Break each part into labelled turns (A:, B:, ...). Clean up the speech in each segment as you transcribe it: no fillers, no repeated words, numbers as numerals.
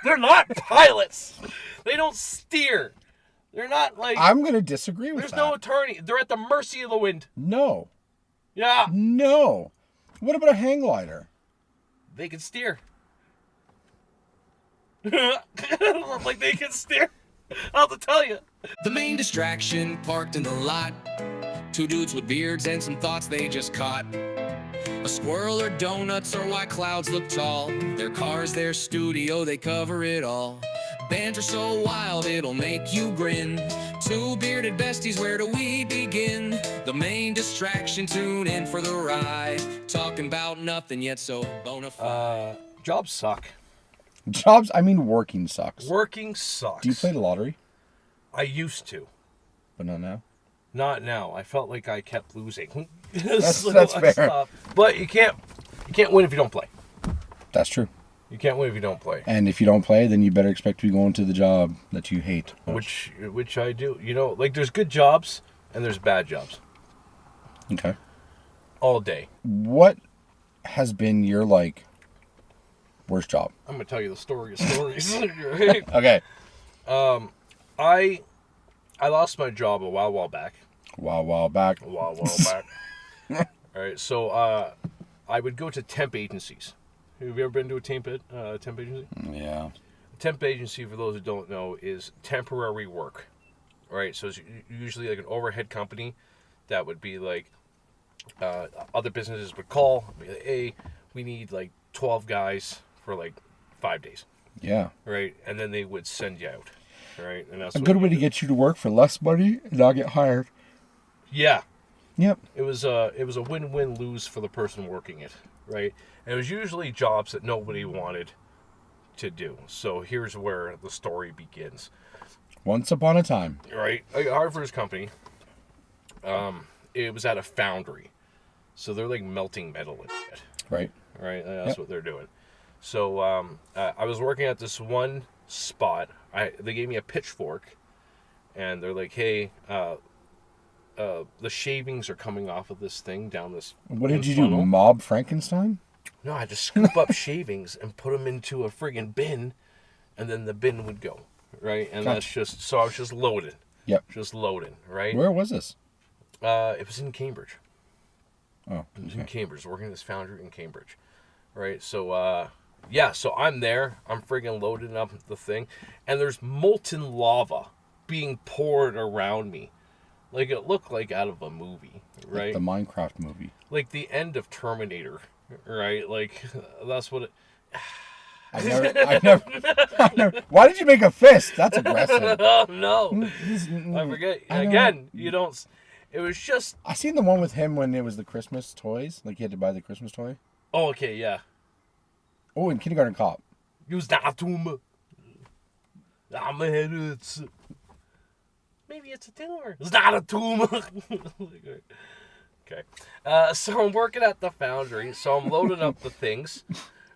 A: They're not pilots. They don't steer. They're not like...
B: I'm going to disagree with
A: There's
B: that.
A: no attorney. They're at the mercy of the wind.
B: No.
A: Yeah.
B: No. What about a hang glider?
A: They can steer. Like they can steer. I'll have to tell you.
C: The main distraction parked in the lot. Two dudes with beards and some thoughts they just caught. A squirrel or donuts or why clouds look tall. Their cars, their studio, they cover it all. Bands are so wild it'll make you grin. Two bearded besties, where do we begin? The main distraction, tune in for the ride. Talking about nothing yet so bona fide.
A: Jobs suck.
B: Working sucks.
A: Working sucks.
B: Do you play the lottery?
A: I used to.
B: But not now?
A: Not now. I felt like I kept losing.
B: That's fair.
A: Stopped. But you can't win if you don't play.
B: That's true.
A: You can't win if you don't play.
B: And if you don't play, then you better expect to be going to the job that you hate.
A: Which I do. You know, like there's good jobs and there's bad jobs.
B: Okay. All
A: day.
B: What has been your, worst job?
A: I'm going to tell you the story of stories. Right?
B: Okay.
A: I lost my job a while back.
B: While back.
A: All right, so I would go to temp agencies. Have you ever been to a temp agency?
B: Yeah.
A: A temp agency, for those who don't know, is temporary work. Right, so it's usually like an overhead company that would be like other businesses would call, be like, hey, we need 12 guys for 5 days.
B: Yeah.
A: Right, and then they would send you out. Right, and that's
B: a good way to get you to work for less money and not get hired.
A: Yeah.
B: Yep.
A: It was a win-win-lose for the person working it, right? And it was usually jobs that nobody wanted to do. So here's where the story begins.
B: Once upon a time.
A: Right. I hired for this company. It was at a foundry. So they're melting metal and shit.
B: Right.
A: Right. That's what they're doing. So I was working at this one spot. They gave me a pitchfork, and they're like, "Hey, the shavings are coming off of this thing down this."
B: What did you
A: funnel.
B: do? Mob Frankenstein?
A: No, I had to scoop up shavings and put them into a friggin' bin, and then the bin would go right, and that's just so I was just loading.
B: Yep.
A: Just loading, right?
B: Where was this?
A: It was in Cambridge.
B: Oh, okay.
A: It was in Cambridge, working at this foundry in Cambridge, right? So. Yeah, so I'm there. I'm friggin' loading up the thing. And there's molten lava being poured around me. It looked like out of a movie, right?
B: Like the Minecraft movie.
A: Like the end of Terminator, right? That's what it...
B: I never... Why did you make a fist? That's aggressive.
A: Oh, no. I forget. Again, you don't... It was just...
B: I seen the one with him when it was the Christmas toys. He had to buy the Christmas toy.
A: Oh, okay, yeah.
B: Oh, in Kindergarten Cop.
A: Use that tumor. I'm a head. Maybe it's a tumor. It's not a tumor. Okay. So I'm working at the foundry. So I'm loading up the things,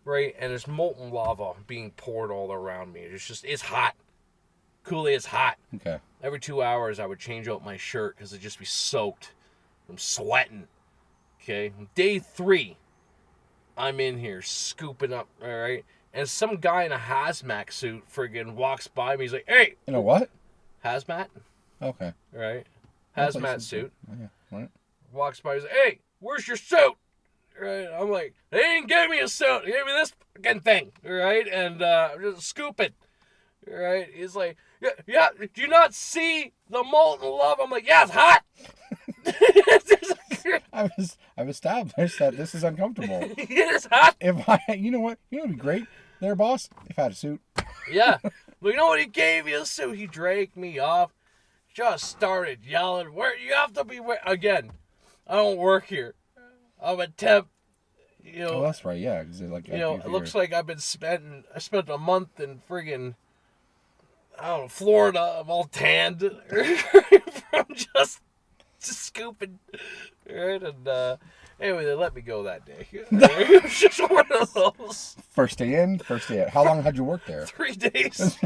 A: right? And there's molten lava being poured all around me. It's hot. Kool-Aid is hot.
B: Okay.
A: Every 2 hours, I would change out my shirt because it'd just be soaked. I'm sweating. Okay. Day 3. I'm in here scooping up, all right? And some guy in a hazmat suit friggin' walks by me. He's like, hey!
B: In a what?
A: Hazmat.
B: Okay.
A: Right? Hazmat suit.
B: Yeah, right.
A: Walks by, he's like, hey, where's your suit? Right? I'm like, they didn't give me a suit. They gave me this fucking thing. Right? And I'm just scooping. Right? He's like, yeah, do you not see the molten lava? I'm like, yeah, it's hot.
B: I've established that this is uncomfortable.
A: It is hot.
B: You know what would be great there, boss? If I had a suit.
A: Yeah. But you know what? He gave me a suit. He dragged me off. Just started yelling, "Where you have to be?" Again, I don't work here. I'm a temp.
B: Oh, that's right. Yeah, because
A: it looks like I spent a month in friggin', I don't know, Florida. I'm all tanned from just scooping, right? And anyway, they let me go that day. It was just one of those.
B: First day in, first day out. How long had you worked there?
A: 3 days.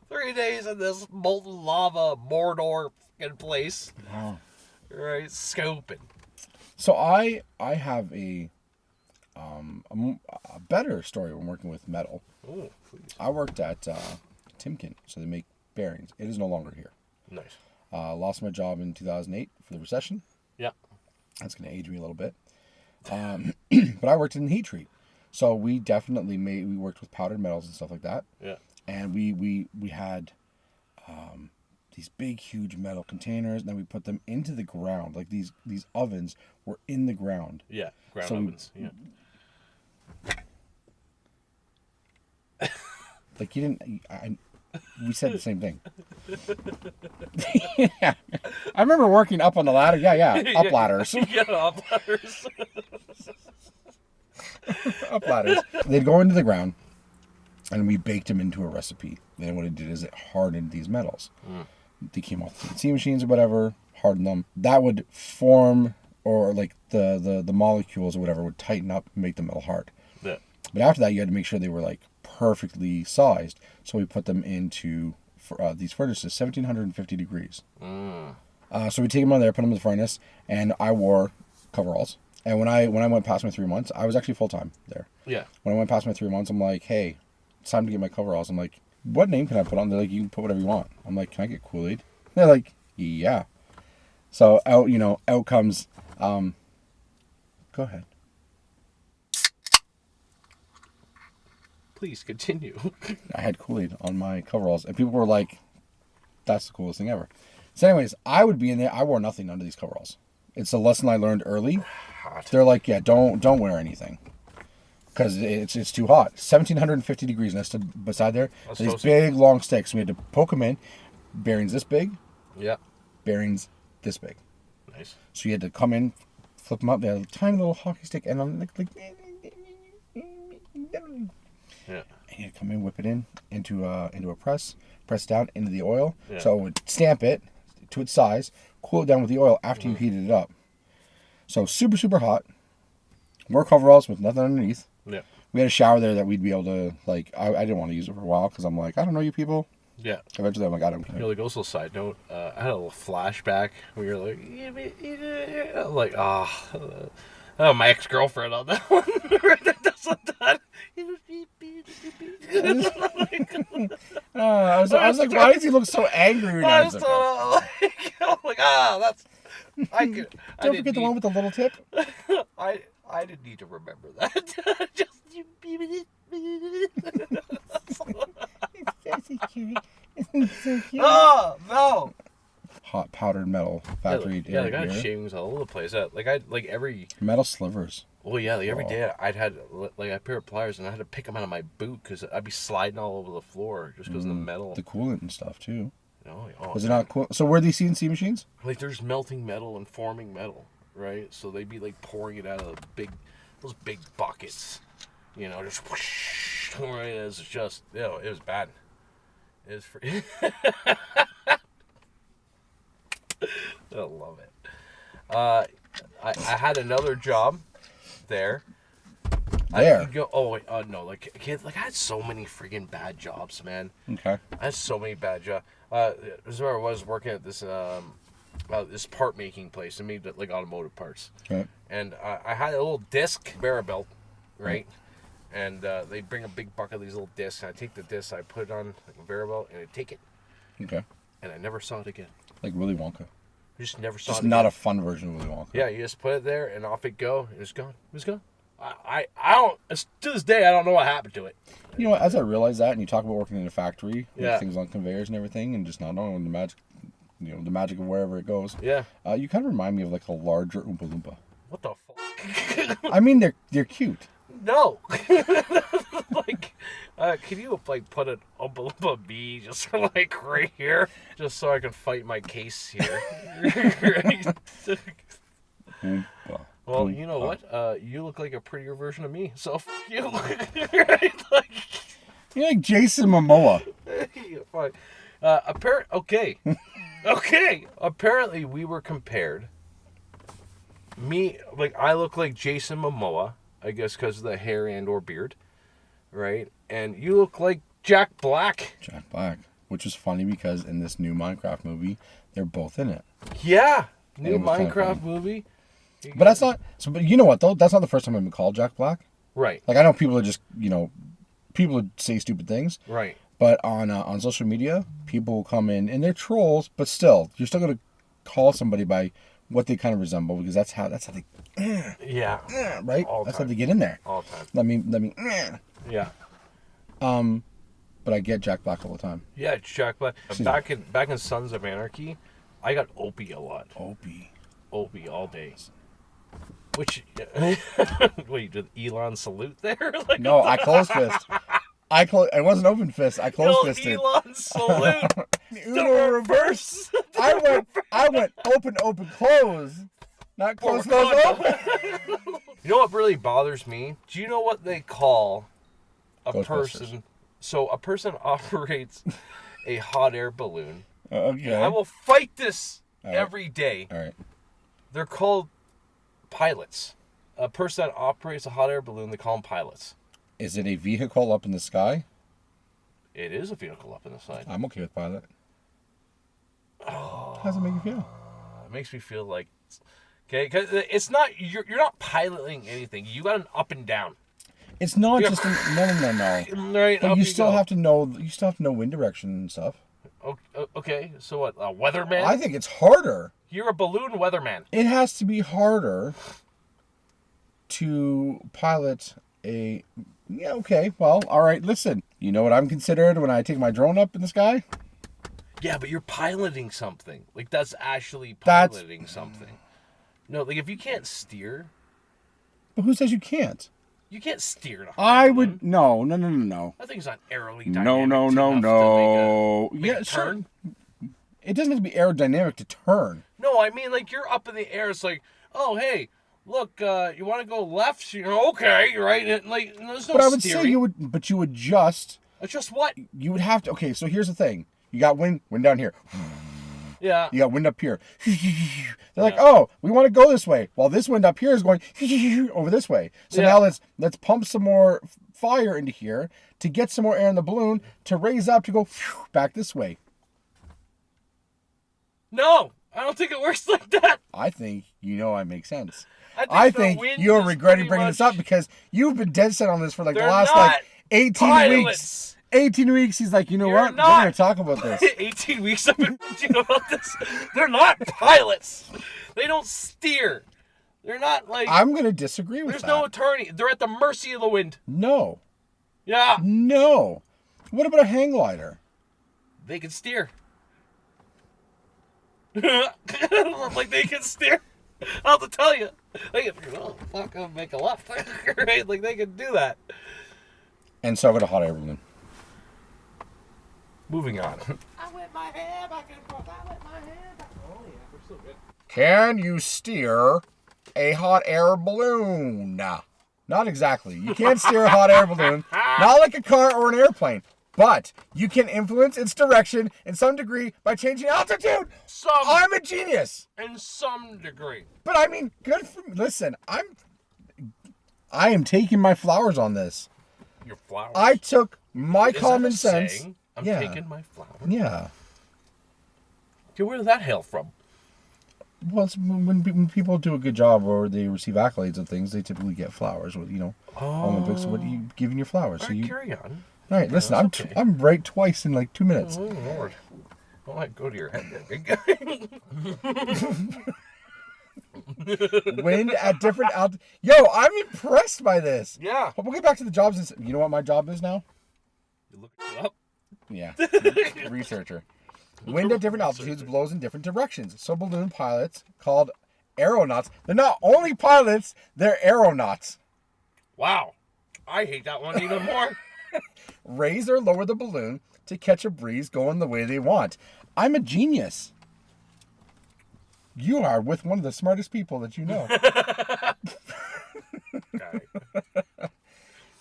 A: 3 days in this molten lava Mordor fucking place.
B: Wow.
A: Right, scooping.
B: So I have a better story when working with metal.
A: Oh, please.
B: I worked at Timken, so they make bearings. It is no longer here.
A: Nice.
B: Lost my job in 2008 for the recession.
A: Yeah.
B: That's going to age me a little bit. But I worked in heat treat. So we definitely we worked with powdered metals and stuff like that.
A: Yeah.
B: And we had these big, huge metal containers, and then we put them into the ground. Like these ovens were in the ground.
A: Yeah. Ground
B: So
A: ovens. Yeah.
B: Like you didn't. We said the same thing. Yeah. I remember working up on the ladder. Yeah. Up ladders.
A: Yeah, up ladders.
B: Up ladders. They'd go into the ground, and we baked them into a recipe. Then what it did is it hardened these metals. They came off the CNC machines or whatever, hardened them. That would form, or like the molecules or whatever would tighten up and make the metal hard.
A: Yeah.
B: But after that, you had to make sure they were like perfectly sized. So we put them into these furnaces, 1750 degrees. So we take them on there, put them in the furnace, and I wore coveralls. And when I went past my 3 months, I was actually full time there.
A: Yeah.
B: When I went past my 3 months, I'm like, hey, it's time to get my coveralls. I'm like, what name can I put on? They're like, you can put whatever you want. I'm like, can I get Kool-Aid? They're like, yeah. So out comes, go ahead.
A: Please continue.
B: I had Kool-Aid on my coveralls, and people were like, that's the coolest thing ever. So anyways, I would be in there. I wore nothing under these coveralls. It's a lesson I learned early.
A: Hot.
B: They're like, yeah, don't wear anything. Because it's too hot. 1750 degrees, and I stood beside there.
A: That's
B: These
A: toasty.
B: big, long sticks. We had to poke them in. Bearings this big,
A: Yeah.
B: bearings this big.
A: Nice.
B: So you had to come in, flip them up. They had a tiny little hockey stick, and I'm like
A: Yeah.
B: and you come in, whip it into a press down into the oil.
A: Yeah.
B: So it would stamp it to its size, cool it down with the oil after you heated it up. So super, super hot. More coveralls with nothing underneath.
A: Yeah.
B: We had a shower there that we'd be able to, like, I didn't want to use it for a while because I'm like, I don't know you people.
A: Yeah.
B: Eventually I'm like, I don't
A: You
B: care.
A: know, like also side note, I had a little flashback where you're like, oh, my ex-girlfriend on that one. That does that.
B: I was like, why does he look so angry when
A: I
B: I
A: was
B: said
A: like,
B: that?
A: that's. I could.
B: Don't forget the one with the little tip.
A: I didn't need to remember that. Just you.
B: It's so cute. It's so cute.
A: Oh no.
B: Hot powdered metal factory.
A: Yeah, like I had
B: here.
A: shavings all over the place. Every.
B: Metal slivers.
A: Well, yeah, like every day I'd had like a pair of pliers and I had to pick them out of my boot because I'd be sliding all over the floor just because of the metal.
B: The coolant and stuff too.
A: Oh,
B: Was it not cool? So were these CNC machines?
A: like there's melting metal and forming metal, right? So they'd be like pouring it out of those big buckets, just whoosh, right? It's just, it was bad. It was free. I love it. I had another job there.
B: There.
A: No, like I had so many freaking bad jobs, man.
B: Okay.
A: I had so many bad jobs. This is where I was working at this part making place. I made like automotive parts.
B: Okay.
A: And I had a little disc conveyor belt, right? And they bring a big bucket of these little discs. And I take the disc, I put it on the conveyor belt, and I take it.
B: Okay.
A: And I never saw it again.
B: Like Willy Wonka.
A: I just never saw
B: Just
A: it
B: not
A: again.
B: a fun version of Willy Wonka.
A: Yeah, you just put it there, and off it go. And it's gone. It's gone. I don't. To this day, I don't know what happened to it.
B: You know what? As I realize that, and you talk about working in a factory, with
A: Yeah.
B: things on conveyors and everything, and just not knowing the magic, the magic of wherever it goes.
A: Yeah.
B: You kind of remind me of like a larger Oompa Loompa.
A: What the fuck?
B: I mean, they're cute.
A: No. Like, can you like put an Oompa Loompa bee just like right here, just so I can fight my case here? Right?
B: Oompa.
A: Well, you know what? You look like a prettier version of me, so fuck you. Right? Like,
B: You're like Jason Momoa.
A: fine. Okay. Okay. Apparently, we were compared. Me, like, I look like Jason Momoa, I guess, because of the hair and or beard, right? And you look like Jack Black.
B: Jack Black. Which is funny because in this new Minecraft movie, they're both in it.
A: Yeah. New
B: it was kinda
A: Minecraft
B: funny.
A: movie.
B: But that's not. So, but you know what though? That's not the first time I've been called Jack Black.
A: Right.
B: Like I know people are just people say stupid things.
A: Right.
B: But on social media, people will come in and they're trolls, but still, you're still gonna call somebody by what they kind of resemble because that's how they
A: Yeah.
B: right.
A: All the
B: That's
A: time.
B: how they get in there.
A: All the time.
B: Let me.
A: Yeah.
B: But I get Jack Black all the time.
A: Yeah, Jack Black. Back in Sons of Anarchy, I got Opie a lot. Opie all day. Which, what, you did Elon salute there? Like,
B: No, I closed fist. It wasn't open fist. I closed fisted.
A: Elon salute.
B: Uno reverse. I went open, close. Not close, open.
A: You know what really bothers me? Do you know what they call a
B: Ghostbusters.
A: person? So a person operates a hot air balloon.
B: Okay.
A: I will fight this
B: All right.
A: every day.
B: All right.
A: They're called pilots. A person that operates a hot air balloon, they call them pilots.
B: Is it a vehicle up in the sky?
A: It is a vehicle up in the sky.
B: I'm okay with pilot. How does it make you feel?
A: It makes me feel like, okay, because it's not you're not piloting anything. You got an up and down.
B: It's not
A: Yeah.
B: just no.
A: Right,
B: But
A: up
B: you
A: go.
B: still have to know. You still have to know wind direction and stuff.
A: Okay, so what? A weatherman?
B: I think it's harder.
A: You're a balloon weatherman.
B: It has to be harder to pilot a. Yeah. Okay. Well. All right. Listen. You know what I'm considered when I take my drone up in the sky?
A: Yeah, but you're piloting something. Like that's actually
B: That's-
A: piloting something. No, like if you can't steer,
B: But who says you can't?
A: you can't steer. In a hot
B: I
A: air
B: would
A: balloon.
B: no.
A: That thing's not aerodynamic.
B: No.
A: enough to make
B: Yeah,
A: a
B: sure.
A: turn.
B: It doesn't have to be aerodynamic to turn.
A: No, I mean like you're up in the air. It's like, oh hey, look, you want to go left? You know, okay, right? And, like there's no
B: But I would
A: steering.
B: say you would. But you would just.
A: It's just what?
B: You would have to. Okay. So here's the thing. You got wind down here.
A: Yeah.
B: You got wind up here. They're like, oh, we want to go this way. Well, this wind up here is going over this way. So
A: Yeah.
B: now let's pump some more fire into here to get some more air in the balloon to raise up to go back this way.
A: No, I don't think it works like that.
B: I think I make sense.
A: I
B: I
A: the
B: think
A: wind
B: you're
A: is
B: regretting
A: pretty
B: bringing
A: much-
B: this up because you've been dead set on this for like the
A: They're
B: last
A: not
B: like 18 weeks.
A: pilots.
B: 18 weeks. He's like, you know
A: You're
B: what?
A: not.
B: We're going to talk about this.
A: 18 weeks I've been bitching about this. They're not pilots. They don't steer. They're not like.
B: I'm going to disagree with
A: There's
B: that.
A: no attorney. They're at the mercy of the wind.
B: No.
A: Yeah,
B: No. What about a hang glider?
A: they can steer. Like they can steer. I'll have to tell you. They can, fuck, I'll make a left. Right? Like they can do that.
B: And so I got a hot air balloon.
A: Moving on. I whip my hair back and forth. I whip my hair back. Oh yeah, we're still good.
B: Can you steer a hot air balloon? Not exactly. You can't steer a hot air balloon. Not like a car or an airplane. But you can influence its direction in some degree by changing altitude. I'm a genius.
A: In some degree.
B: But I mean, good for me. Listen, I am taking my flowers on this.
A: Your flowers.
B: I took my
A: Is that
B: common
A: a
B: sense.
A: saying? I'm
B: Yeah.
A: taking my flowers.
B: Yeah.
A: Okay, where did that hail from?
B: Well, it's when people do a good job or they receive accolades and things, they typically get flowers. With Olympics. What are you giving your flowers?
A: All right, carry on.
B: All right, listen,
A: that's okay.
B: I'm right twice in like 2 minutes.
A: Oh, Lord. Don't let go to your head there, big guy.
B: Wind at different altitudes. Yo, I'm impressed by this.
A: Yeah.
B: But we'll get back to the jobs. You know what my job is now?
A: You look it up.
B: Yeah, researcher. Wind at different altitudes blows in different directions. So balloon pilots, called aeronauts, they're not only pilots, they're aeronauts.
A: Wow. I hate that one even more.
B: Raise or lower the balloon to catch a breeze going the way they want. I'm a genius. You are with one of the smartest people that you know.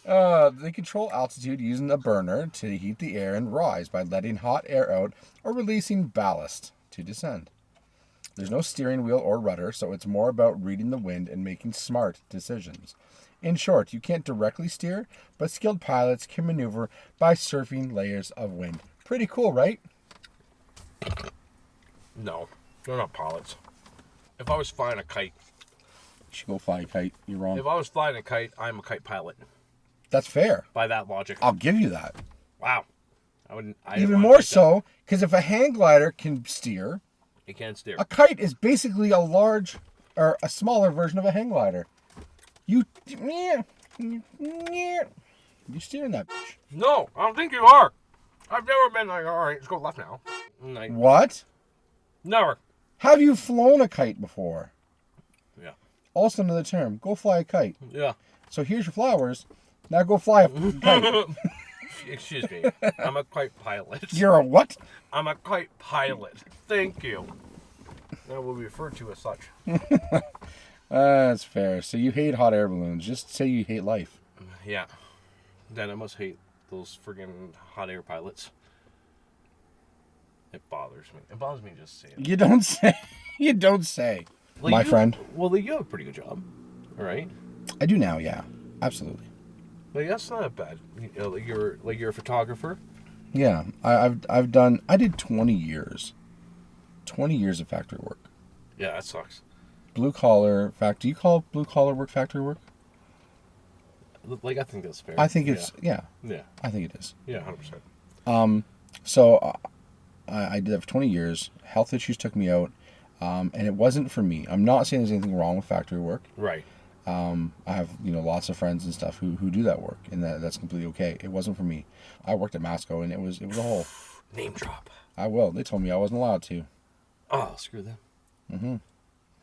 B: They control altitude using a burner to heat the air and rise by letting hot air out or releasing ballast to descend. There's no steering wheel or rudder, so it's more about reading the wind and making smart decisions. In short, you can't directly steer, but skilled pilots can maneuver by surfing layers of wind. Pretty cool, right?
A: No, they're not pilots. If I was flying a kite,
B: You should go fly a kite. You're wrong.
A: if I was flying a kite, I'm a kite pilot.
B: That's fair.
A: by that logic.
B: I'll give you that.
A: Wow. I wouldn't. I didn't
B: Even
A: wanna
B: more
A: take that.
B: so, because if a hang glider can steer,
A: You can't steer.
B: a kite is basically a large or a smaller version of a hang glider. You steering that bitch.
A: No, I don't think you are. I've never been like, all right, let's go left now. Like,
B: What?
A: never.
B: Have you flown a kite before?
A: Yeah.
B: Also another term. Go fly a kite.
A: Yeah.
B: So here's your flowers. Now go fly a kite.
A: Excuse me. I'm a kite pilot.
B: You're a what?
A: I'm a kite pilot. Thank you. That will be referred to as such.
B: That's fair. So you hate hot air balloons. Just say you hate life.
A: Yeah. Then I must hate those friggin' hot air pilots. It bothers me. It bothers me just saying.
B: You don't say. You don't say.
A: Well,
B: My friend.
A: Well, you have a pretty good job. All right.
B: I do now, yeah. Absolutely.
A: Like that's not bad. You know, you're a photographer.
B: Yeah. I've done, I did 20 years. 20 years of factory work.
A: Yeah, that sucks.
B: Blue collar factory. Do you call blue collar work factory work?
A: Like I think that's fair.
B: I think it's, yeah.
A: Yeah.
B: I think it is.
A: Yeah. 100%.
B: So I did that for 20 years. Health issues took me out. And it wasn't for me. I'm not saying there's anything wrong with factory work.
A: Right.
B: I have, lots of friends and stuff who do that work, and that's completely okay. It wasn't for me. I worked at Masco, and it was a whole.
A: Name drop.
B: I will. They told me I wasn't allowed to.
A: Oh, screw them. Mm-hmm.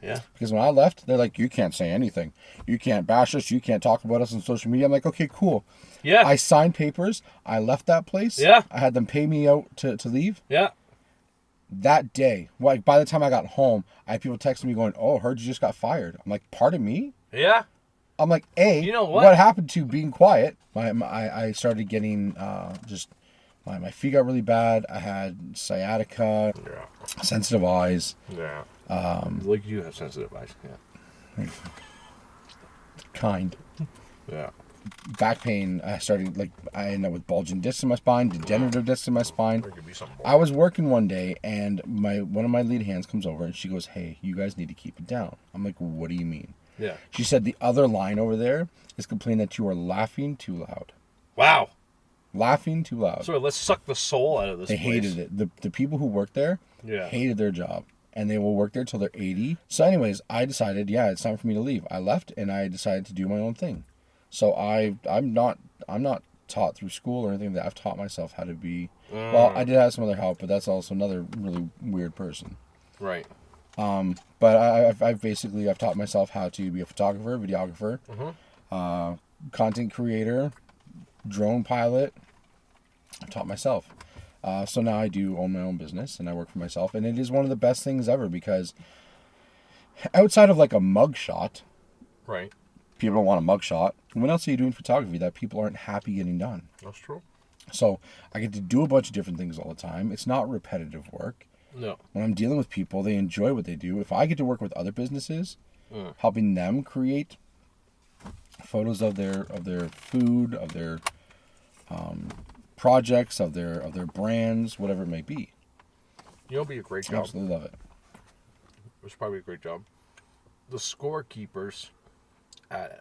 A: Yeah.
B: Because when I left, they're like, you can't say anything. You can't bash us. You can't talk about us on social media. I'm like, okay, cool.
A: Yeah.
B: I signed papers. I left that place.
A: Yeah.
B: I had them pay me out to leave.
A: Yeah.
B: That day, like by the time I got home, I had people texting me going, oh, heard you just got fired. I'm like, pardon me?
A: Yeah.
B: I'm like,
A: You know what?
B: happened to being quiet? I started getting my feet got really bad. I had sciatica, sensitive eyes.
A: Yeah. Like you have sensitive eyes. Yeah.
B: Kind.
A: Yeah.
B: Back pain. I ended up with bulging discs in my spine, degenerative discs in my spine.
A: There could be something.
B: I was working one day, and one of my lead hands comes over, and she goes, hey, you guys need to keep it down. I'm like, what do you mean?
A: Yeah.
B: She said the other line over there is complaining that you are laughing too loud.
A: Wow.
B: Laughing too loud.
A: So let's suck the soul out of this
B: They
A: place.
B: hated it. The people who work there
A: Yeah.
B: hated their job. And they will work there till they're 80. So anyways, I decided, it's time for me to leave. I left, and I decided to do my own thing. So I'm not taught through school or anything like that. I've taught myself how to be. Well, I did have some other help, but that's also another really weird person.
A: Right.
B: But I've taught myself how to be a photographer, videographer, content creator, drone pilot. I've taught myself. So now I do own my own business, and I work for myself, and it is one of the best things ever because outside of like a mug shot,
A: Right.
B: people don't want a mug shot. What else are you doing photography that people aren't happy getting done?
A: That's true.
B: So I get to do a bunch of different things all the time. It's not repetitive work.
A: No.
B: When I'm dealing with people, they enjoy what they do. If I get to work with other businesses, helping them create photos of their food, of their projects, of their brands, whatever it may be.
A: You'll be a great
B: I
A: job.
B: absolutely love it.
A: It's probably a great job. The scorekeepers at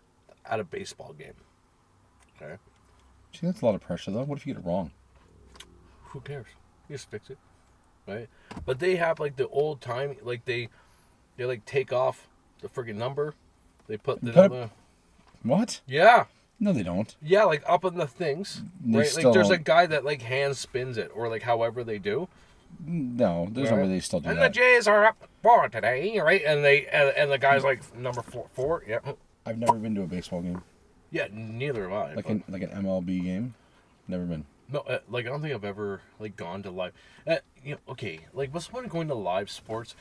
A: a baseball game. Okay.
B: See, that's a lot of pressure though. What if you get it wrong?
A: Who cares? You just fix it. Right? But they have like the old time, like they like take off the friggin' number. They put the number.
B: What?
A: Yeah.
B: No, they don't.
A: Yeah, like up in the things.
B: They
A: Right?
B: still
A: Like there's a
B: don't.
A: guy that like hand spins it or like however they do.
B: No, there's no way they still do
A: And
B: that.
A: the Jays are up 4 today, right? And the guy's like number four. Yeah.
B: I've never been to a baseball game.
A: Yeah, neither have I.
B: Like
A: but-
B: an MLB game. Never been.
A: No, like I don't think I've ever like gone to live. Okay, like what's the point of going to live sports?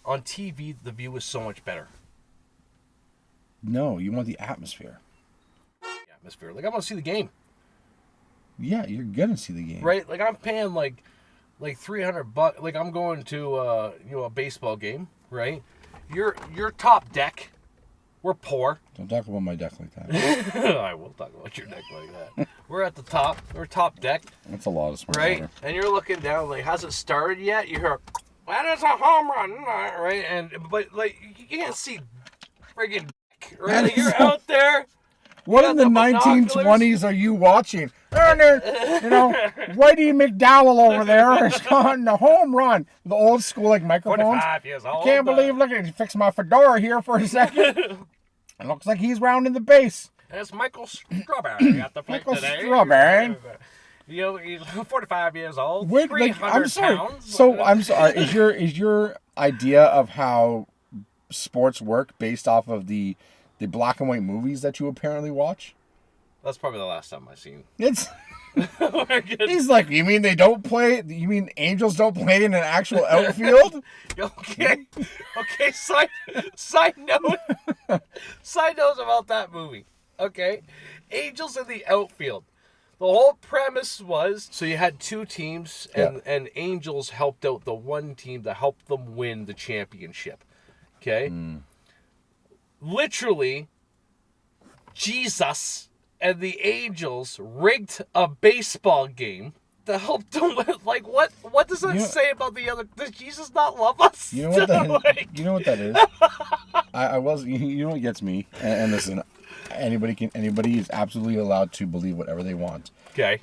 A: On TV, the view is so much better.
B: No, you want the atmosphere.
A: Atmosphere, like I want to see the game,
B: Yeah, you're gonna see the game.
A: right? Like I'm paying like $300. Like I'm going to a baseball game, right? You're top deck. We're poor.
B: Don't talk about my deck like that.
A: I will talk about your deck like that. We're at the top. We're top deck.
B: That's a lot of smart
A: Right?
B: water.
A: And you're looking down, like, has it started yet? You hear, that is a home run, right? But like, you can't see friggin' right? Like, you're out there,
B: What
A: You
B: in the
A: got the
B: 1920s are you watching? Whitey McDowell over there has gotten a home run. The old school like microphones.
A: 45 years old.
B: Can't believe, look at fix my fedora here for a second. It looks like he's rounding the base.
A: It's Michael Strawberry at the plate
B: Michael
A: today.
B: Strawberry.
A: You know, he's 45 years old.
B: Wait,
A: 300
B: I'm sorry.
A: pounds.
B: So I'm sorry. Is your idea of how sports work based off of the black and white movies that you apparently watch?
A: That's probably the last time I've seen.
B: It's.
A: We're good.
B: He's like, you mean they don't play? You mean Angels don't play in an actual outfield?
A: Okay. Okay. Side note. Side notes about that movie. Okay. Angels in the outfield. The whole premise was so you had two teams, and Angels helped out the one team to help them win the championship. Okay. Literally, Jesus and the Angels rigged a baseball game to help them win. Like, what does that say about the other? Does Jesus not love us?
B: You know what that is? I was. You know what gets me? And listen, anybody is absolutely allowed to believe whatever they want.
A: Okay.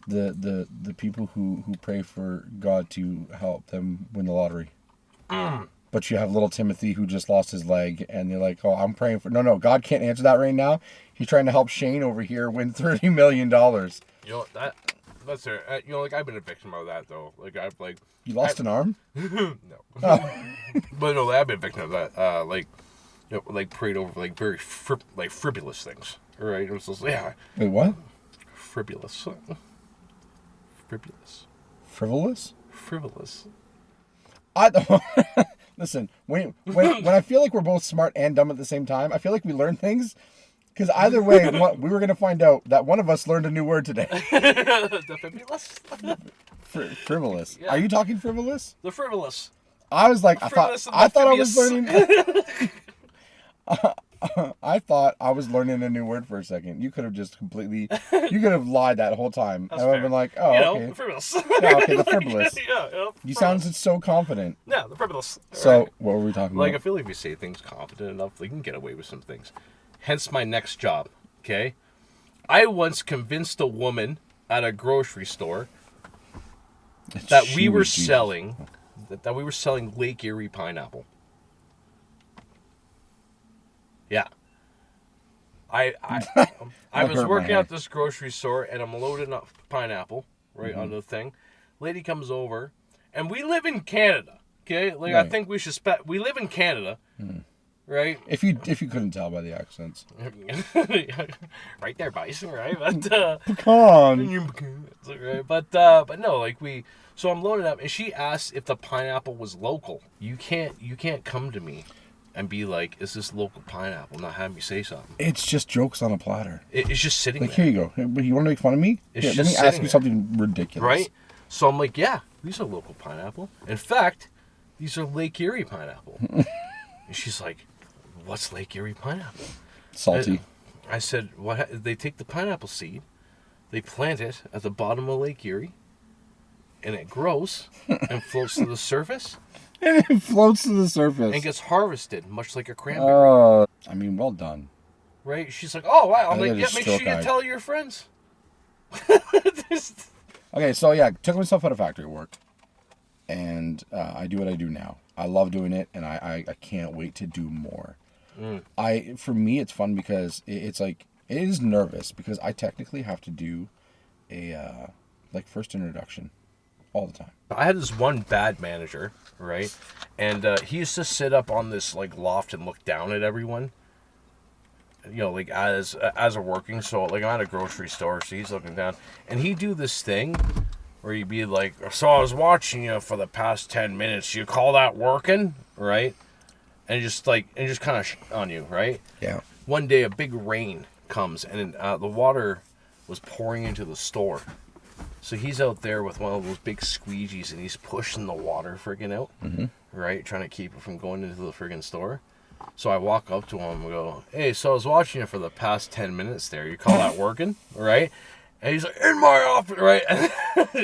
B: The people who pray for God to help them win the lottery. But you have little Timothy who just lost his leg, and they're like, "Oh, I'm praying for." No, God can't answer that right now. He's trying to help Shane over here win $30 million.
A: You know that's fair. You know, like I've been a victim of that though. Like I've like.
B: You lost an arm?
A: No.
B: Oh.
A: But no, I've been a victim of that. Like prayed over like very frivolous things. Right? It was just, yeah.
B: Wait, what?
A: Frivolous.
B: Frivolous? Listen, when I feel like we're both smart and dumb at the same time, I feel like we learn things. Because either way, we were going to find out that one of us learned a new word today.
A: The frivolous?
B: Frivolous.
A: Yeah.
B: Are you talking frivolous?
A: The frivolous.
B: I was like, I thought I was learning. I thought I was learning a new word for a second. You could have just completely, you could have lied that whole time.
A: That's
B: I would have
A: fair.
B: been like, oh, okay.
A: The frivolous.
B: Yeah, okay, the frivolous.
A: Yeah,
B: You sounded so confident.
A: Yeah, the frivolous.
B: So,
A: Right.
B: what were we talking
A: Like, I
B: about?
A: feel like if you say things confident enough, you can get away with some things. Hence my next job, okay? I once convinced a woman at a grocery store that we were selling Lake Erie pineapple. Yeah. I was working at this grocery store, and I'm loading up pineapple right on the thing. Lady comes over, and we live in Canada, okay? Like,
B: Right.
A: I think we should we live in Canada, right?
B: If you couldn't tell by the accents.
A: Right there, Bison, right? But
B: Come on.
A: right? But no, like so I'm loading up, and she asked if the pineapple was local. You can't come to me and be like, "Is this local pineapple?" Not have me say something.
B: It's just jokes on a platter.
A: It's just sitting
B: Like,
A: there.
B: here you go. But you want to make fun of me?
A: It's
B: Here, let
A: just
B: me ask
A: sitting
B: you
A: there.
B: something ridiculous.
A: Right? So I'm like, yeah, these are local pineapple. In fact, these are Lake Erie pineapple. And she's like, what's Lake Erie pineapple?
B: Salty.
A: I said, what? They take the pineapple seed, they plant it at the bottom of Lake Erie, and it grows and floats to the surface
B: And it floats to the surface.
A: and gets harvested, much like a cranberry.
B: I mean, well done.
A: Right? She's like, oh, wow. I'm
B: I
A: like,
B: get
A: yeah,
B: a
A: make sure
B: stroke
A: you
B: eye.
A: tell your friends.
B: Okay, so yeah, took myself out of factory work, and I do what I do now. I love doing it, and I can't wait to do more. For me, it's fun because it's like it is nervous because I technically have to do a first introduction all the time.
A: I had this one bad manager, right? And he used to sit up on this like loft and look down at everyone. You know, like as a working, so like I'm at a grocery store, so he's looking down, and he'd do this thing where he'd be like, "So I was watching you for the past 10 minutes. You call that working, right?" And just kind of on you, right?
B: Yeah.
A: One day, a big rain comes, and the water was pouring into the store. So he's out there with one of those big squeegees, and he's pushing the water friggin' out, right? Trying to keep it from going into the friggin' store. So I walk up to him and go, "Hey, so I was watching you for the past 10 minutes there. You call that working, right?" And he's like, "In my office," right?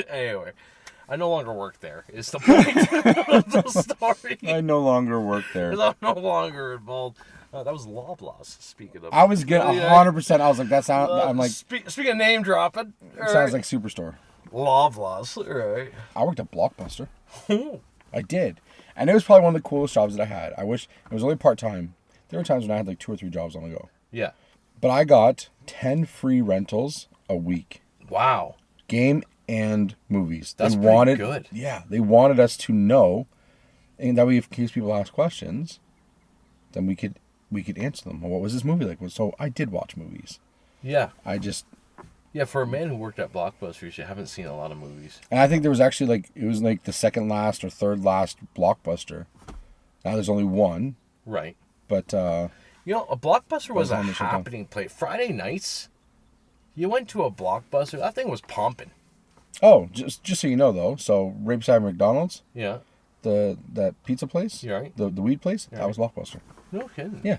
A: Anyway, I no longer work there. Is the point of the story.
B: I no longer work there.
A: I'm no longer involved. Oh, that was Loblaws. Speaking of,
B: I was good, 100%. I was like, that sound. I'm like,
A: speaking of name dropping,
B: sounds like Superstore.
A: Loblaws, right?
B: I worked at Blockbuster. I did, and it was probably one of the coolest jobs that I had. I wish it was only part time. There were times when I had like 2 or 3 jobs on the go.
A: Yeah.
B: But I got 10 free rentals a week.
A: Wow.
B: Game and movies.
A: That's pretty good.
B: Yeah, they wanted us to know, and that way, in case people ask questions, then we could answer them. Well, what was this movie like? So I did watch movies.
A: Yeah.
B: Yeah,
A: for a man who worked at Blockbusters, you haven't seen a lot of movies.
B: And I think there was actually it was like the second last or third last Blockbuster. Now there's only one. Right. But
A: a Blockbuster was a happening place. Friday nights, you went to a Blockbuster, that thing was pumping.
B: Oh, just so you know though, so right beside McDonald's. Yeah. That pizza place.
A: You're right.
B: The weed place. That was Blockbuster.
A: No kidding.
B: Yeah.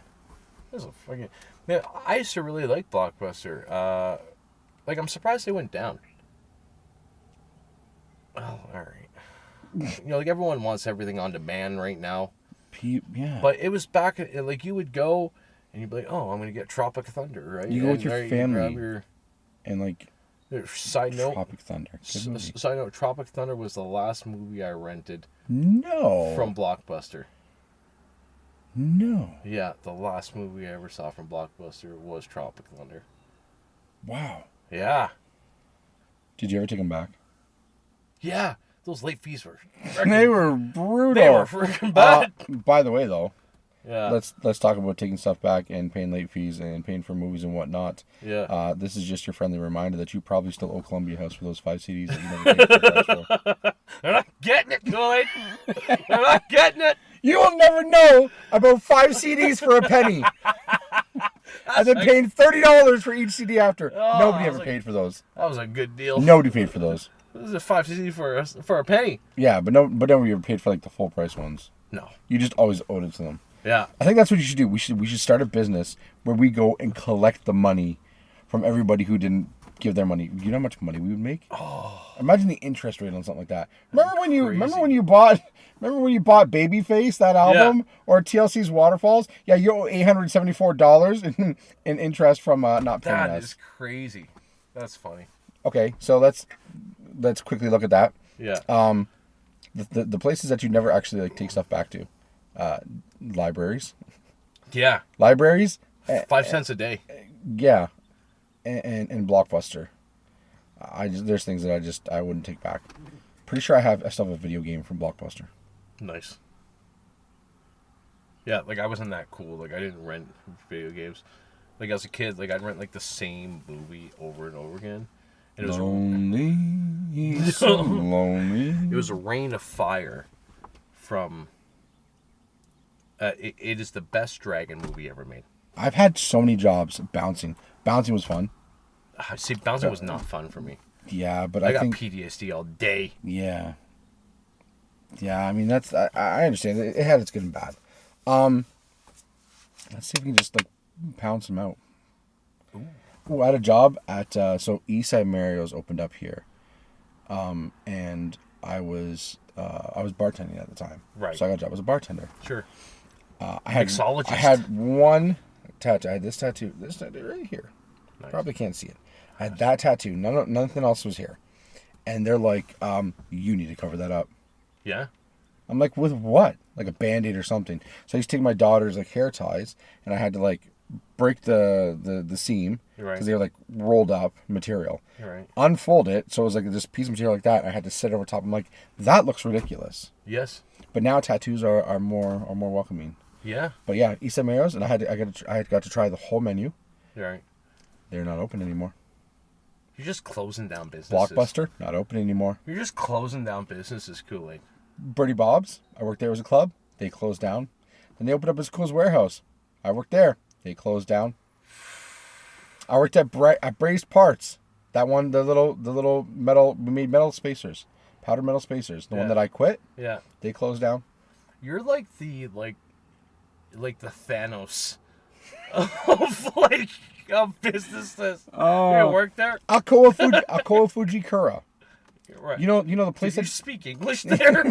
A: That's a fucking man. I used to really like Blockbuster. I'm surprised they went down. Oh, all right. Everyone wants everything on demand right now.
B: Yeah.
A: But it was back, you would go and you'd be like, oh, I'm going to get Tropic Thunder, right?
B: You go with your family. And
A: side note.
B: Tropic Thunder.
A: Side note, Tropic Thunder was the last movie I rented.
B: No.
A: From Blockbuster.
B: No.
A: Yeah, the last movie I ever saw from Blockbuster was Tropic Thunder.
B: Wow.
A: Yeah.
B: Did you ever take them back?
A: Yeah. Those late fees were...
B: They were brutal.
A: They were freaking bad.
B: By the way, though,
A: yeah.
B: Let's talk about taking stuff back and paying late fees and paying for movies and whatnot.
A: Yeah.
B: This is just your friendly reminder that you probably still owe Columbia House for those 5 CDs that you never paid the price for.
A: They're not getting it, Lloyd. They're not getting it.
B: You will never know about 5 CDs for a penny. And then paying $30 for each CD after. Nobody ever paid for those.
A: That was a good deal.
B: Nobody paid for those.
A: This is a 5 CD for a penny.
B: Yeah, but nobody ever paid for the full price ones.
A: No.
B: You just always owed it to them.
A: Yeah.
B: I think that's what you should do. We should start a business where we go and collect the money from everybody who didn't give their money. You know how much money we would make? Oh. Imagine the interest rate on something like that. Remember when you bought Babyface, that album, or TLC's Waterfalls? Yeah, you owe $874 in interest from not paying us.
A: That is crazy. That's funny.
B: Okay, so let's quickly look at that.
A: Yeah.
B: The places that you never actually take stuff back to, libraries.
A: Yeah.
B: Libraries.
A: 5 cents a day.
B: Yeah, and Blockbuster. There's things that I wouldn't take back. Pretty sure I still have a video game from Blockbuster.
A: Nice. Yeah, I wasn't that cool. I didn't rent video games. As a kid, I'd rent the same movie over and over again. And it was
B: lonely, so lonely.
A: It was a Rain of Fire from... it is the best dragon movie ever made.
B: I've had so many jobs bouncing. Bouncing was fun.
A: See, bouncing was not fun for me.
B: Yeah, but
A: I got PTSD all day.
B: Yeah. Yeah, I mean, I understand. It had its good and bad. Let's see if we can just, pound some out. Ooh, I had a job at, so Eastside Mario's opened up here. And I was bartending at the time.
A: Right.
B: So I got a job as a bartender.
A: Sure.
B: I had one tattoo. I had this tattoo right here. Nice. Probably can't see it. I had that tattoo. Nothing else was here. And they're like, you need to cover that up.
A: Yeah?
B: I'm like, with what? Like a Band-Aid or something. So I used to take my daughter's hair ties, and I had to break the seam. Because they were rolled up material.
A: Right.
B: Unfold it, so it was this piece of material like that. And I had to sit over top. I'm like, that looks ridiculous.
A: Yes.
B: But now tattoos are more welcoming.
A: Yeah.
B: But yeah, East Side Mario's, and I got to try the whole menu.
A: Right.
B: They're not open anymore.
A: You're just closing down businesses.
B: Blockbuster, not open anymore.
A: You're just closing down businesses, Kool-Aid.
B: Birdie Bob's, I worked there as a club. They closed down. Then they opened up as Cool's Warehouse. I worked there. They closed down. I worked at Braised Parts. That one, the little metal, we made metal spacers, powder metal spacers. The one that I quit. Yeah. They closed down.
A: You're like the Thanos of businesses.
B: Oh.
A: You work there?
B: Alcoa Fujikura.
A: Right.
B: You know the place
A: that you speak English there?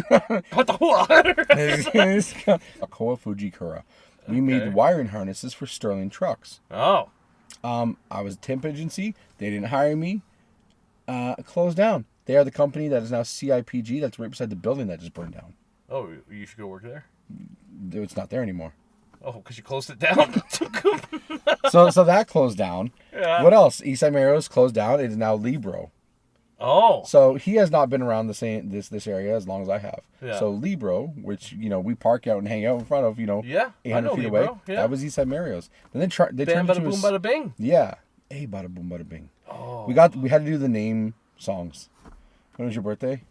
A: What the
B: Alcoa Fujikura. We made wiring harnesses for Sterling trucks.
A: Oh.
B: I was a temp agency. They didn't hire me. Closed down. They are the company that is now CIPG. That's right beside the building that just burned down.
A: Oh, you should go work there?
B: It's not there anymore.
A: Oh, because you closed it down?
B: So that closed down.
A: Yeah.
B: What else? Eastside Mario's closed down. It is now Libro.
A: Oh.
B: So he has not been around this area as long as I have.
A: Yeah.
B: So Libro, which we park out and hang out in front of,
A: Yeah,
B: 800 feet
A: Libro,
B: away.
A: yeah.
B: That was Eastside Mario's. And then they
A: Bam,
B: turned
A: bada
B: into
A: boom, bada bing.
B: Yeah. Hey, bada boom, bada bing.
A: Oh.
B: We had to do the name songs. When was your birthday?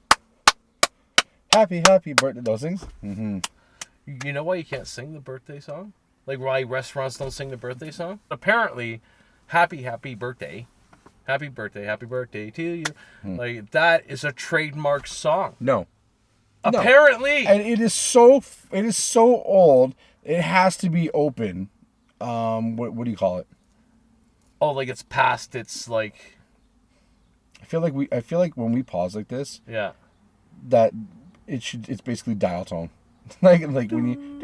B: Happy birthday. Those things. Mm-hmm.
A: You know why you can't sing the birthday song? Like why restaurants don't sing the birthday song? Apparently, happy birthday. Happy birthday to you. Like that is a trademark song.
B: No.
A: Apparently.
B: And it is so old. It has to be open. What do you call it?
A: Oh, like it's past. It's like.
B: I feel like when we pause like this,
A: Yeah.
B: that it's basically dial tone. like when you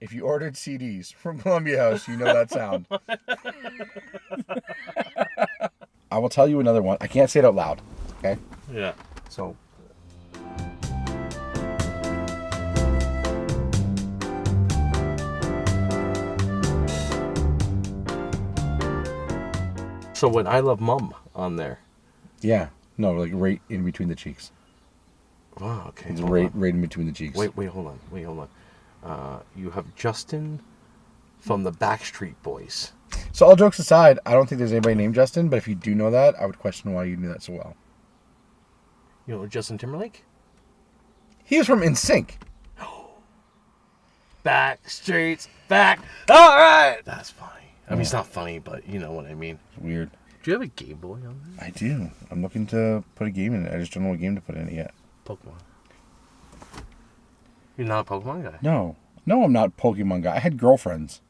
B: if you ordered CDs from Columbia House, you know that sound. I will tell you another one. I can't say it out loud. Okay?
A: Yeah.
B: So
A: So when I Love Mum on there.
B: yeah. No, like right in between the cheeks.
A: Wow, okay.
B: It's
A: hold
B: right
A: on.
B: in between the cheeks.
A: Wait, hold on. You have Justin from the Backstreet Boys.
B: So all jokes aside, I don't think there's anybody named Justin, but if you do know that, I would question why you knew that so well.
A: You know Justin Timberlake?
B: He was from NSYNC.
A: Backstreet's back. All right. That's funny. I mean, it's not funny, but you know what I mean.
B: It's weird.
A: Do you have a Game Boy on there?
B: I do. I'm looking to put a game in it. I just don't know what game to put in it yet.
A: Pokemon. You're not a Pokemon guy?
B: No, I'm not a Pokemon guy. I had girlfriends.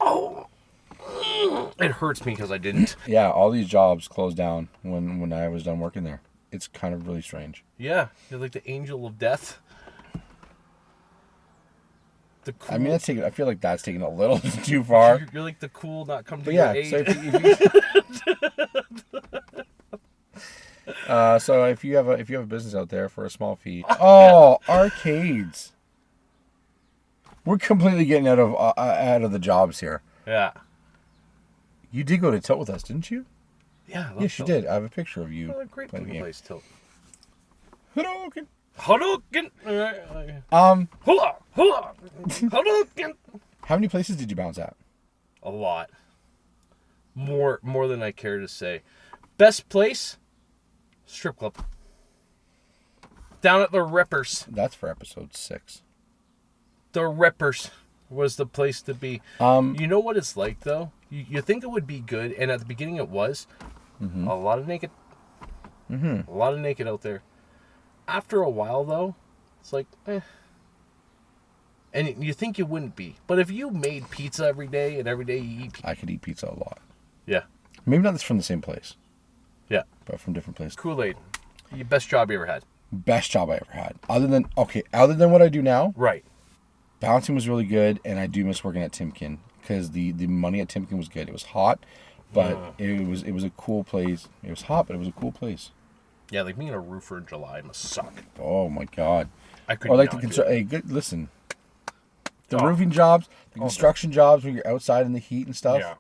A: Oh. It hurts me because I didn't.
B: Yeah, all these jobs closed down when I was done working there. It's kind of really strange.
A: Yeah. You're like the angel of death. The cool,
B: I mean, I feel like that's taking a little too far.
A: You're like the cool, not come to
B: But
A: your
B: yeah,
A: aid.
B: so if you have a business out there for a small fee, arcades. We're completely getting out of the jobs here.
A: Yeah.
B: You did go to Tilt with us, didn't you?
A: Yeah. I love
B: Yes, you
A: Tilt.
B: did. I have a picture of you.
A: Oh, a great
B: playing the
A: fucking
B: game.
A: place, Tilt.
B: Hadouken.
A: Hadouken! Hula! Hula! Hadouken!
B: How many places did you bounce at?
A: A lot. More than I care to say. Best place? Strip club. Down at the Rippers.
B: That's for episode 6.
A: The Rippers was the place to be. You know what it's like, though? You think it would be good, and at the beginning it was.
B: Mm-hmm.
A: A lot of naked. Mm-hmm. A lot of naked out there. After a while, though, it's like, eh. And you think you wouldn't be. But if you made pizza every day, and every day you eat pizza.
B: I could eat pizza a lot.
A: Yeah.
B: Maybe not from the same place,
A: Yeah.
B: but from different places.
A: Kool-Aid. Your best job you ever had.
B: Best job I ever had. Other than what I do now,
A: Right.
B: bouncing was really good, and I do miss working at Timken because the money at Timken was good. It was hot, but it was a cool place. It was hot, but it was a cool place.
A: Yeah, like being a roofer in July must suck.
B: Oh my god!
A: I could
B: Or like
A: not
B: the
A: do it.
B: hey, good. Listen, the roofing jobs, the construction jobs when you're outside in the heat and stuff.
A: Yeah.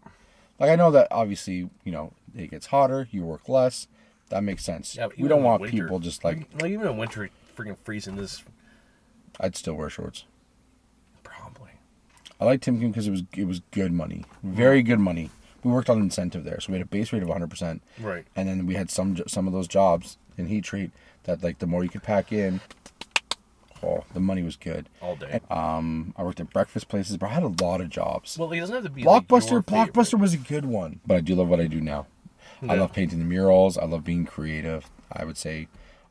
B: Like I know that obviously it gets hotter, you work less. That makes sense.
A: Yeah, but
B: We
A: even
B: don't
A: in
B: want
A: winter-
B: people just like.
A: even in winter, freaking freezing is
B: I'd still wear shorts.
A: probably.
B: I like Timken because it was good money, very good money. We worked on incentive there, so we had a base rate of 100%,
A: Right.
B: and then we had some of those jobs in heat treat that like the more you could pack in, the money was good.
A: All day.
B: I worked at breakfast places, but I had a lot of jobs.
A: Well, it doesn't have to be like,
B: Blockbuster,
A: your favorite.
B: Blockbuster was a good one, but I do love what I do now. I
A: Yeah.
B: love painting the murals. I love being creative. I would say,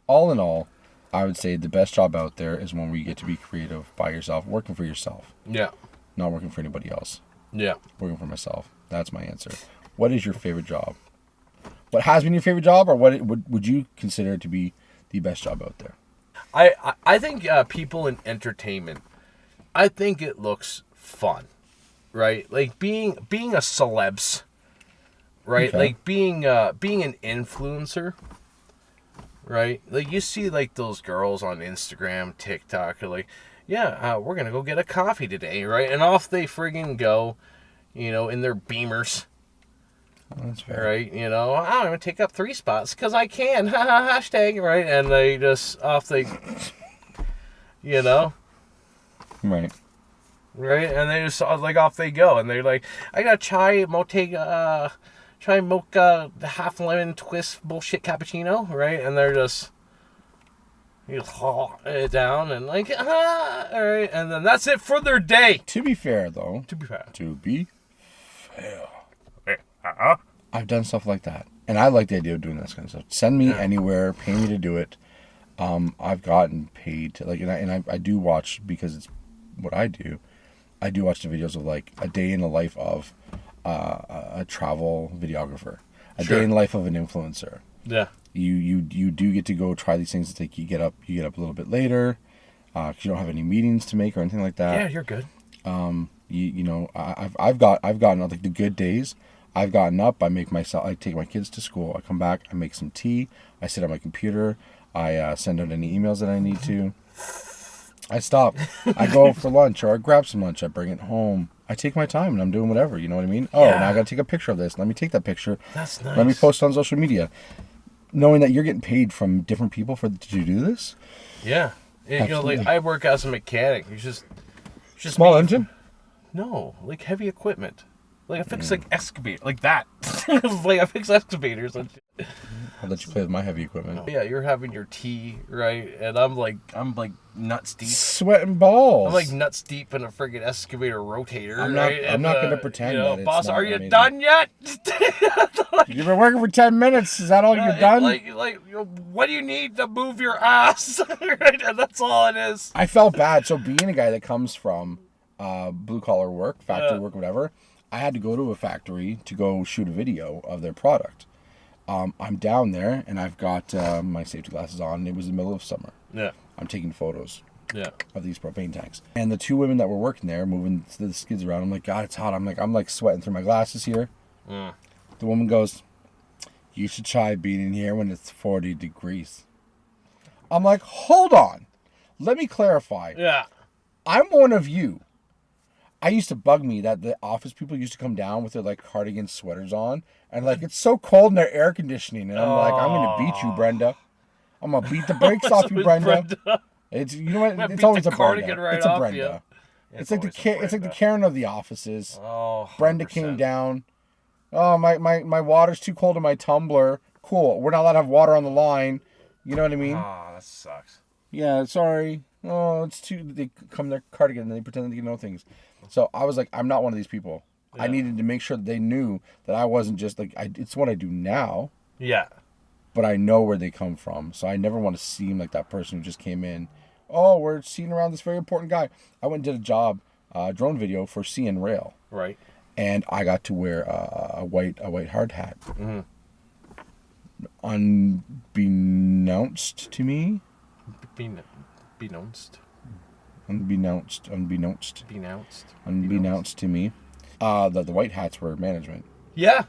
B: all in all, I would say the best job out there is one where you get to be creative by yourself, working for yourself,
A: Yeah.
B: not working for anybody else.
A: Yeah.
B: Working for myself. That's my answer. What is your favorite job? what has been your favorite job, or what would you consider to be the best job out there?
A: I think people in entertainment, I think it looks fun, right? Like being a celebs, right?
B: Okay.
A: Like being an influencer, right? Like you see like those girls on Instagram, TikTok, are like, yeah, we're gonna go get a coffee today, right? And off they friggin' go, in their Beamers.
B: That's fair.
A: Right, I'm gonna take up 3 spots because I can. Hashtag, right? And they just
B: Right.
A: right? And they just like off they go, and they're like, I got chai mocha half lemon twist bullshit cappuccino, right? And they're just haul it down and like, all right, and then that's it for their day.
B: To be fair, though.
A: To be fair.
B: I've done stuff like that, and I like the idea of doing this kind of stuff. Send me anywhere, pay me to do it. I've gotten paid to and I do watch, because it's what I do. I do watch the videos of like a day in the life of a travel videographer, a day in the life of an influencer.
A: Yeah.
B: You do get to go try these things. That you get up a little bit later, because you don't have any meetings to make or anything like that.
A: Yeah, you're good.
B: I've gotten like the good days. I've gotten up. I take my kids to school. I come back. I make some tea. I sit on my computer. I send out any emails that I need to. I stop. I go for lunch, or I grab some lunch. I bring it home. I take my time and I'm doing whatever. You know what I mean? Oh, now I got to take a picture of this. Let me take that picture.
A: That's nice.
B: Let me post on social media. Knowing that you're getting paid from different people to do this.
A: Yeah. Like I work as a mechanic. You just
B: small engine.
A: No, like heavy equipment. Like I fix like excavator, like that. Like I fix excavators and shit.
B: I'll let you play with my heavy equipment.
A: Yeah, you're having your tea, right? And I'm like nuts deep.
B: Sweating balls.
A: I'm like nuts deep in a friggin' excavator rotator.
B: I'm not.
A: Right?
B: I'm not going to pretend that it's
A: boss,
B: not
A: are you
B: amazing.
A: done yet?
B: You've been working for 10 minutes. Is that all you're done?
A: What do you need to move your ass? Right? And that's all it is.
B: I felt bad. So being a guy that comes from blue collar work, factory work, whatever, I had to go to a factory to go shoot a video of their product. I'm down there and I've got my safety glasses on. It was the middle of summer.
A: Yeah.
B: I'm taking photos.
A: Yeah.
B: Of these propane tanks. And the 2 women that were working there, moving the skids around, I'm like, God, it's hot. I'm like sweating through my glasses here. The woman goes, you should try being in here when it's 40 degrees. I'm like, hold on. Let me clarify.
A: Yeah.
B: I'm one of you. I used to bug me that the office people used to come down with their like cardigan sweaters on, and like it's so cold in their air conditioning, and I'm like, I'm gonna beat you, Brenda. I'm gonna beat the brakes off you, Brenda. It's what? It's always a Brenda.
A: Right
B: it's a
A: off
B: Brenda.
A: You.
B: It's like the Karen of the offices.
A: Oh, 100%.
B: Brenda came down. Oh, my water's too cold in my tumbler. Cool. We're not allowed to have water on the line. You know what I mean?
A: Oh, that sucks.
B: Yeah, sorry. Oh, it's too. They come their cardigan and they pretend they know things. So I was like, I'm not one of these people. Yeah. I needed to make sure that they knew that I wasn't just like it's what I do now.
A: Yeah.
B: But I know where they come from, so I never want to seem like that person who just came in. Oh, we're seeing around this very important guy. I went and did a job, drone video for CN Rail.
A: Right. And
B: I got to wear a white hard hat.
A: Mm-hmm.
B: Unbeknownst to me.
A: Unbeknownst
B: to me. The white hats were management.
A: Yeah.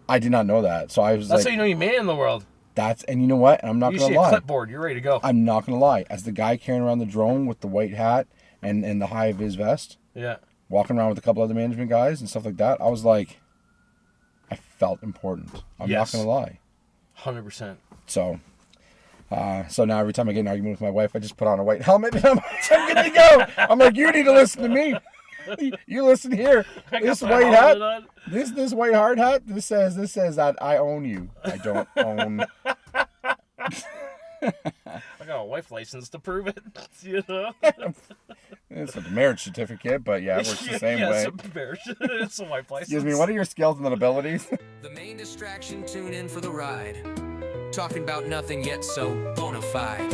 B: I did not know that. So I was
A: That's how you know you man in the world.
B: And you know what? And I'm not going to lie.
A: You see a clipboard, you're ready to go.
B: I'm not going to lie. As the guy carrying around the drone with the white hat and the high-vis vest.
A: Yeah.
B: Walking around with a couple other management guys and stuff like that, I was like, I felt important. I'm not going to lie.
A: 100%.
B: So now every time I get in an argument with my wife, I just put on a white helmet and I'm good to go. I'm like, you need to listen to me. You listen here. This white hat, this white hard hat, this says that I own you. I don't own.
A: I got a wife license to prove it. You know.
B: It's a marriage certificate, but yeah, it works the same way.
A: It's a wife license.
B: Excuse me, what are your skills and abilities?
C: The main distraction, tune in for the ride. Talking about nothing yet so bona fide.